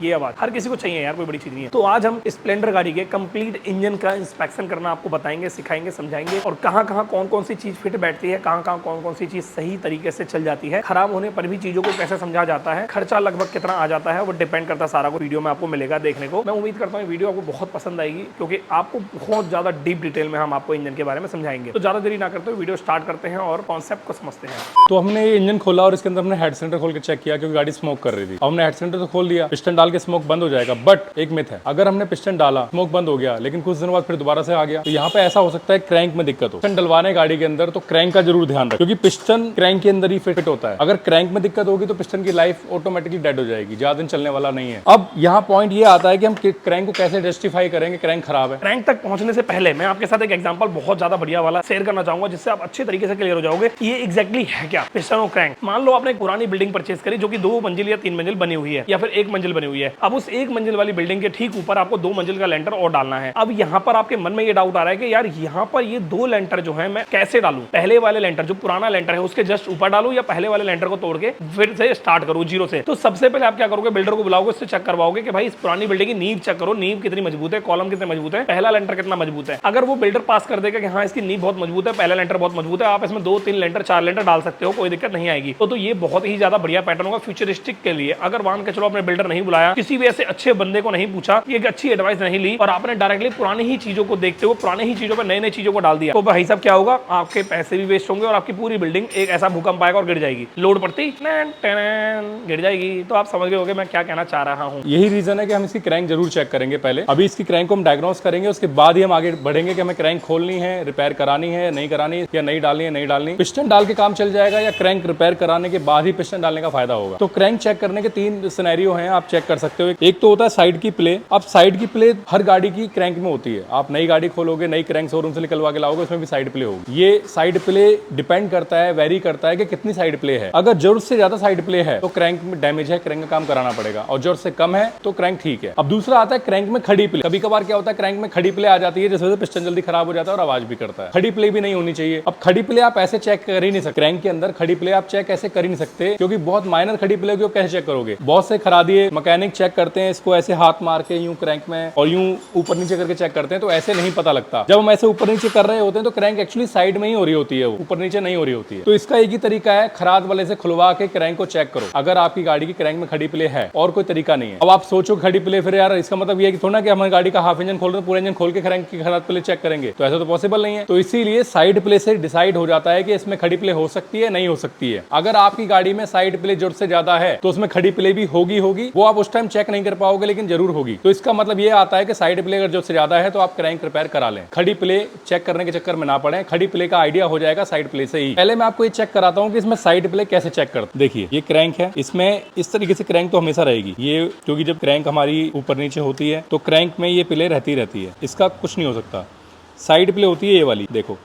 ये आवाज हर किसी को चाहिए यार, कोई बड़ी चीज नहीं है। तो आज हम स्प्लेंडर गाड़ी के कंप्लीट इंजन का इंस्पेक्शन करना आपको बताएंगे, सिखाएंगे, समझाएंगे और कहां कहां कौन कौन सी चीज फिट बैठती है, कहां कहां कौन कौन सी चीज सही तरीके से चल जाती है, खराब होने पर भी चीजों को कैसे समझा जाता है, खर्चा लगभग कितना आ जाता है, वो डिपेंड करता है सारा को वीडियो में आपको मिलेगा देखने को। मैं उम्मीद करता हूँ वीडियो आपको बहुत पसंद आएगी क्योंकि आपको बहुत ज्यादा डीप डिटेल में हम आपको इंजन के बारे में समझाएंगे। तो ज्यादा देरी ना करते हुए वीडियो स्टार्ट करते हैं और कॉन्सेप्ट को समझते हैं। तो हमने ये इंजन खोला और इसके अंदर हमने हेड सिलेंडर खोल के चेक किया क्योंकि गाड़ी स्मोक कर रही थी। हमने हेड सिलेंडर तो खोल दिया, पिस्टन डाल के स्मोक बंद हो जाएगा, बट एक मिथ है, अगर हमने पिस्टन डाला स्मोक बंद हो गया लेकिन कुछ दिनों बाद फिर दोबारा से आ गया तो यहाँ पे ऐसा हो सकता है क्रैंक में दिक्कत हो। पिस्टन डलवाने गाड़ी के अंदर तो क्रैंक का जरूर ध्यान रखें क्योंकि पिस्टन क्रैंक के अंदर ही फिट होता है। अगर क्रैंक में दिक्कत होगी तो पिस्टन की लाइफ ऑटोमेटिकली डेड हो जाएगी, ज्यादा दिन चलने वाला नहीं है। अब यहाँ पॉइंट ये आता है कि हम क्रैंक को कैसे जस्टिफाई करेंगे क्रैंक खराब है। क्रैंक तक पहुंचने से पहले मैं आपके साथ एक एग्जांपल बहुत ज्यादा बढ़िया वाला शेयर करना चाहूंगा जिससे आप अच्छे तरीके से क्लियर हो जाओगे ये एग्जैक्टली है क्या पिस्टन और क्रैंक। मान लो आपने एक पुरानी बिल्डिंग परचेज करी जो कि 2 मंजिल या 3 मंजिल बनी हुई है या फिर 1 मंजिल बनी हुई है। अब उस 1 मंजिल वाली बिल्डिंग के ठीक ऊपर आपको 2 मंजिल का लेंटर और डालना है। अब यहाँ पर आपके मन में ये डाउट आ रहा है कि यार यहाँ पर ये 2 लेंटर जो है मैं कैसे डालूं, पहले वाले लेंटर जो पुराना लेंटर है उसके जस्ट ऊपर डालूं या पहले वाले लेंटर को तोड़ के फिर से स्टार्ट करूं जीरो से। तो सबसे पहले आप क्या करोगे, बिल्डर को बुलाओगे, उससे चेक करवाओगे कि भाई इस पुरानी बिल्डिंग की नींव चेक करो, नींव कितनी मजबूत है, कॉलम कितने मजबूत है, पहला लेंटर कितना मजबूत है। अगर वो बिल्डर पास कर देगा कि हाँ इसकी नींव बहुत मजबूत है, पहला लेंटर बहुत मजबूत है, आप इसमें 2, 3 लेंटर, 4 लेंटर डाल सकते हो, कोई दिक्कत नहीं आएगी। तो ये बहुत ही ज्यादा बढ़िया पैटर्न होगा फ्यूचरिस्टिक के लिए। अगर मान के चलो आपने बिल्डर नहीं बुलाया, किसी भी ऐसे अच्छे बंदे को नहीं पूछा, एक अच्छी एडवाइस नहीं ली और आपने डायरेक्टली पुरानी ही चीजों को देखते हुए पुरानी ही चीजों पर नई नई चीजों को डाल दिया तो भाई साहब क्या होगा, आपके पैसे भी वेस्ट होंगे और आपकी पूरी बिल्डिंग एक ऐसा भूकंप आएगा और गिर जाएगी, लोड पड़ती गिर जाएगी। तो आप समझ गए होंगे मैं क्या कहना चाह रहा हूँ। यही रीजन है कि हम इसकी क्रैंक जरूर चेक करेंगे पहले। अभी इसकी क्रैंक को हम डायग्नोस करेंगे, उसके बाद ही हम आगे बढ़ेंगे कि हमें क्रैंक खोलनी है, रिपेयर करानी है, नहीं करानी या नहीं डालनी है, नहीं डालनी। पिस्टन डाल के काम चल जाएगा या क्रैंक रिपेयर कराने के बाद ही पिस्टन डालने का फायदा होगा। तो क्रैंक चेक करने के 3 सिनेरियो हैं, आप चेक कर सकते हो। एक तो होता है साइड की प्ले। अब साइड की प्ले हर गाड़ी की क्रैंक में होती है। आप नई गाड़ी खोलोगे, नई क्रैंक शोरूम से निकलवा के लाओगे, उसमें भी साइड प्ले होगी। ये साइड प्ले डिपेंड करता है, वेरी करता है कि कितनी साइड प्ले है। अगर जरूरत से ज्यादा साइड प्ले है तो क्रैंक में डैमेज है, क्रैंक का काम कराना पड़ेगा, और जरूरत से कम है तो क्रैंक ठीक है। अब दूसरा आता है क्रैंक में खड़ी प्ले। कभी कभार क्या होता है क्रैंक में खड़ी प्ले आ जाती है जिस वजह से पिस्टन जल्दी खराब हो जाता है और आवाज भी करता है। खड़ी प्ले भी नहीं होनी चाहिए। अब खड़ी प्ले आप ऐसे चेक कर ही नहीं सकते, क्रैंक के अंदर खड़ी प्ले आप चेक ऐसे कर ही नहीं सकते क्योंकि बहुत माइनर खड़ी प्ले को कैसे चेक करोगे। बहुत से खरा दिए मैकेनिक चेक करते हैं इसको ऐसे हाथ मार के यूं क्रैंक में और यूं ऊपर नीचे करके चेक करते हैं, तो ऐसे नहीं पता लगता। जब हम ऐसे ऊपर नीचे कर रहे होते हैं तो क्रैंक एक्चुअली साइड में ही हो रही होती है, ऊपर नीचे नहीं हो रही होती है। तो इसका एक ही तरीका है, खराद वाले से खुलवा के क्रैंक को चेक करो अगर आपकी गाड़ी की क्रैंक में खड़ी प्ले है, और कोई तरीका नहीं है। अब आप सोचो खड़ी प्ले, फिर यार इसका मतलब ये है कि थोड़ा ना कि हमारी गाड़ी का हाफ इंजन खोल रहे हैं, पूरा इंजन खोल के क्रैंक की खराद प्ले चेक करेंगे, तो ऐसा तो पॉसिबल नहीं है। तो इसीलिए साइड प्ले से डिसाइड हो जाता है कि इसमें खड़ी प्ले हो सकती है, नहीं हो सकती है। अगर आपकी गाड़ी में साइड प्ले जरूरत से ज्यादा है तो उसमें खड़ी प्ले भी होगी, वो आप उस टाइम चेक नहीं कर पाओगे लेकिन जरूर होगी। तो इसका मतलब ये आता है कि साइड प्ले अगर जरूरत से ज्यादा है तो आप क्रैंक रिपेयर करा लें, खड़ी प्ले चेक करने के चक्कर में ना पड़े। खड़ी प्ले का आइडिया हो जाएगा साइड प्ले से ही। पहले मैं आपको ये चेक कराता हूँ कि इसमें साइड प्ले कैसे चेक करते। देखिए ये क्रैंक है, इसमें इस तरीके से क्रैंक तो हमेशा रहेगी ये, क्योंकि जब क्रैंक हमारी ऊपर नीचे होती है तो क्रैंक में ये प्ले रहती है, इसका कुछ नहीं हो सकता। साइड प्ले होती है ये वाली, देखो।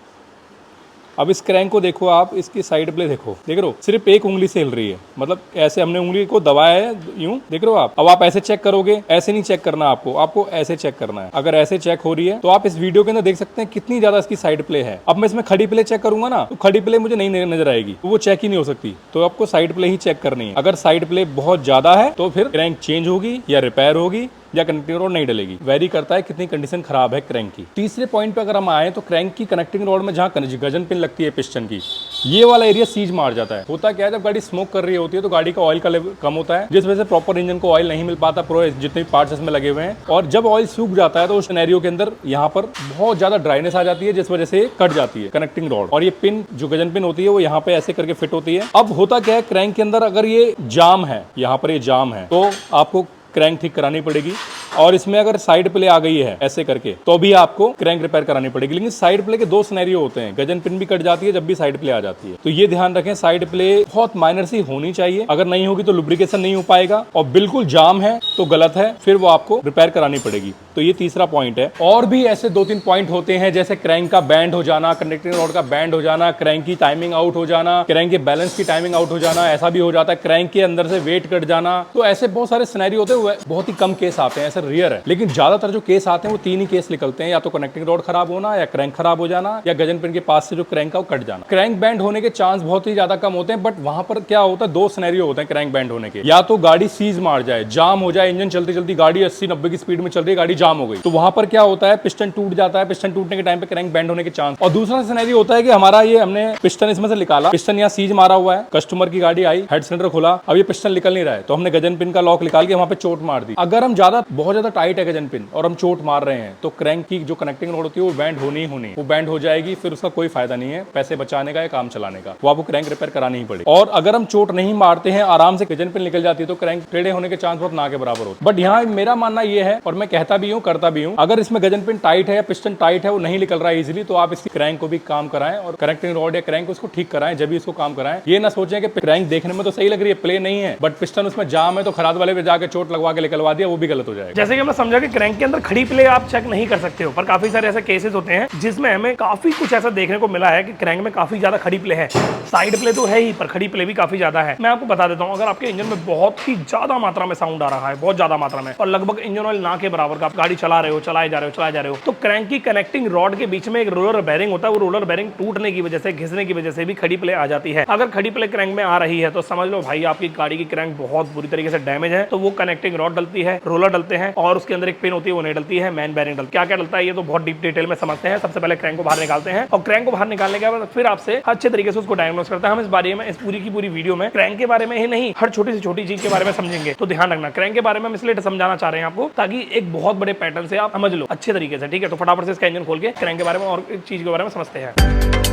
अब इस क्रैंक को देखो आप, इसकी साइड प्ले देखो, देख रहे हो सिर्फ एक उंगली से हिल रही है, मतलब ऐसे हमने उंगली को दबाया है यूं, देख रहे हो आप। अब आप ऐसे चेक करोगे, ऐसे नहीं चेक करना आपको ऐसे चेक करना है। अगर ऐसे चेक हो रही है तो आप इस वीडियो के अंदर देख सकते हैं कितनी ज्यादा इसकी साइड प्ले है। अब मैं इसमें खड़ी प्ले चेक करूंगा ना तो खड़ी प्ले मुझे नहीं नजर आएगी, तो वो चेक ही नहीं हो सकती। तो आपको साइड प्ले ही चेक करनी है। अगर साइड प्ले बहुत ज्यादा है तो फिर क्रैंक चेंज होगी या रिपेयर होगी या कनेक्टिंग रोड नहीं डलेगी। वेरी करता है कितनी कंडीशन खराब है क्रैंक की। तीसरे पॉइंट पे अगर हम आए तो क्रैंक की कनेक्टिंग रोड में जहाँ गजन पिन लगती है पिस्टन की, ये वाला एरिया सीज मार जाता है। होता क्या है, जब गाड़ी स्मोक कर रही होती है तो गाड़ी का ऑयल का लेवल कम होता है, जिस वजह से प्रॉपर इंजन को ऑयल नहीं मिल पाता, पूरे जितने भी पार्ट्स इसमें लगे हुए हैं। और जब ऑयल सूख जाता है तो उस सिनेरियो के अंदर यहाँ पर बहुत ज्यादा ड्राइनेस आ जाती है, जिस वजह से कट जाती है कनेक्टिंग रोड। और ये पिन जो गजन पिन होती है वो यहाँ पे ऐसे करके फिट होती है। अब होता क्या है, क्रैंक के अंदर अगर ये जाम है, यहाँ पर ये जाम है, तो आपको क्रैंक ठीक करानी पड़ेगी। और इसमें अगर साइड प्ले आ गई है ऐसे करके तो भी आपको क्रैंक रिपेयर करानी पड़ेगी। लेकिन साइड प्ले के 2 सिनेरियो होते हैं, गजन पिन भी कट जाती है जब भी साइड प्ले आ जाती है। तो ये ध्यान रखें, साइड प्ले बहुत माइनर सी होनी चाहिए। अगर नहीं होगी तो लुब्रिकेशन नहीं हो पाएगा, और बिल्कुल जाम है तो गलत है, फिर वो आपको रिपेयर करानी पड़ेगी। तो ये तीसरा पॉइंट है। और भी ऐसे 2-3 पॉइंट होते हैं, जैसे क्रैंक का बैंड हो जाना, कनेक्टिंग रॉड का बैंड हो जाना, क्रैंक की टाइमिंग आउट हो जाना, क्रैंक के बैलेंस की टाइमिंग आउट हो जाना, ऐसा भी हो जाता है, क्रैंक के अंदर से वेट कट जाना। तो ऐसे बहुत सारे सिनेरियो होते हैं, बहुत ही कम केस आते हैं, ऐसे रेयर है, लेकिन ज्यादातर जो केस आते हैं वो 3 ही केस निकलते हैं, या तो कनेक्टिंग रॉड खराब होना, या क्रैंक खराब हो जाना, या गजन पिन के पास से जो क्रैंक का वो कट जाना। क्रैंक बैंड होने के चांस बहुत ही ज्यादा कम होते हैं, बट वहां पर क्या होता है, 2 सिनेरियो होते हैं क्रैंक बैंड होने के। या तो गाड़ी सीज मार जाए, जाम हो जाए, इंजन चलती चलती गाड़ी 80-90 की स्पीड में चल रही है, गाड़ी जाम हो गई, तो वहां पर क्या होता है, पिस्टन टूट जाता है। पिस्टन टूटने के टाइम पे क्रैंक बैंड होने के चांस। और दूसरा सिनेरियो होता है कि हमारा ये हमने पिस्टन इसमें से निकाला, पिस्टन यहाँ सीज मारा हुआ है, कस्टमर की गाड़ी आई, हेड सिलेंडर खोला, अब ये पिस्टन निकल नहीं रहा है, तो हमने गजन पिन का लॉक निकाल के वहां पे चोट मार दी। अगर हम बहुत ज्यादा टाइट है गजन पिन और हम चोट मार रहे हैं, तो क्रैंक की जो कनेक्टिंग रोड होती है वो बैंड होनी ही होनी, वो बैंड हो जाएगी, फिर उसका कोई फायदा नहीं है पैसे बचाने का या काम चलाने का, वो आपको क्रैंक रिपेयर करानी ही पड़ेगी। और अगर हम चोट नहीं मारते हैं, आराम से गजन पिन निकल जाती है, तो क्रैंक टेढ़े होने के चांस बहुत ना के बराबर होते हैं। बट यहाँ मेरा मानना ये है, और मैं कहता भी हूँ करता भी हूँ, अगर इसमें गजन पिन टाइट है या पिस्टन टाइट है, वो नहीं निकल रहा है इजीली, तो आप इसकी क्रैंक को भी काम कराएं और कनेक्टिंग रॉड या क्रैंक उसको ठीक कराएं, जब भी इसको काम कराएं। ये ना सोचें कि क्रैंक देखने में तो सही लग रही है, प्ले नहीं है, बट पिस्टन उसमें जाम है, तो खराद वाले पे जाके चोट लगवा के निकलवा दिया, वो भी गलत हो जाएगा। जैसे कि हमने समझा कि क्रैंक के अंदर खड़ी प्ले आप चेक नहीं कर सकते हो, पर काफी सारे ऐसे केसेस होते हैं जिसमें हमें काफी कुछ ऐसा देखने को मिला है कि क्रैंक में काफी ज्यादा खड़ी प्ले है। साइड प्ले तो है ही, पर खड़ी प्ले भी काफी ज्यादा है। मैं आपको बता देता हूँ, अगर आपके इंजन में बहुत ही ज्यादा मात्रा में साउंड आ रहा है, बहुत ज्यादा मात्रा में, और लगभग इंजन ऑयल ना के बराबर का आप गाड़ी चला रहे हो, चलाए जा रहे हो, तो क्रैंक की कनेक्टिंग रॉड के बीच में एक रोलर बेरिंग होता है, वो रोलर बेरिंग टूटने की वजह से, घिसने की वजह से भी खड़ी प्ले आ जाती है। अगर खड़ी प्ले क्रैंक में आ रही है तो समझ लो भाई आपकी गाड़ी की क्रैंक बहुत बुरी तरीके से डैमेज है। तो वो कनेक्टिंग रॉड डलती है, रोलर डलते हैं, और उसके अंदर एक पिन होती है वो नहीं डलती है, मैन बेरिंग डलती है। क्या क्या डलता है ये तो बहुत डीप डिटेल में समझते हैं। सबसे पहले क्रैंक को बाहर निकालते हैं, और क्रैंक को बाहर निकालने के बाद फिर आपसे अच्छे तरीके से उसको डायग्नोस करते हैं। हम इस बारे में, इस पूरी की पूरी वीडियो में क्रैंक के बारे में ही नहीं, हर छोटी से छोटी चीज के बारे में समझेंगे। तो ध्यान रखना, क्रैंक के बारे में हम इसलिए समझाना चाह रहे हैं आपको, ताकि एक बहुत बड़े पैटर्न से आप समझ लो अच्छे तरीके से। ठीक है, तो फटाफट से इसका इंजन खोल के क्रैंक के बारे में और एक चीज के बारे में समझते हैं।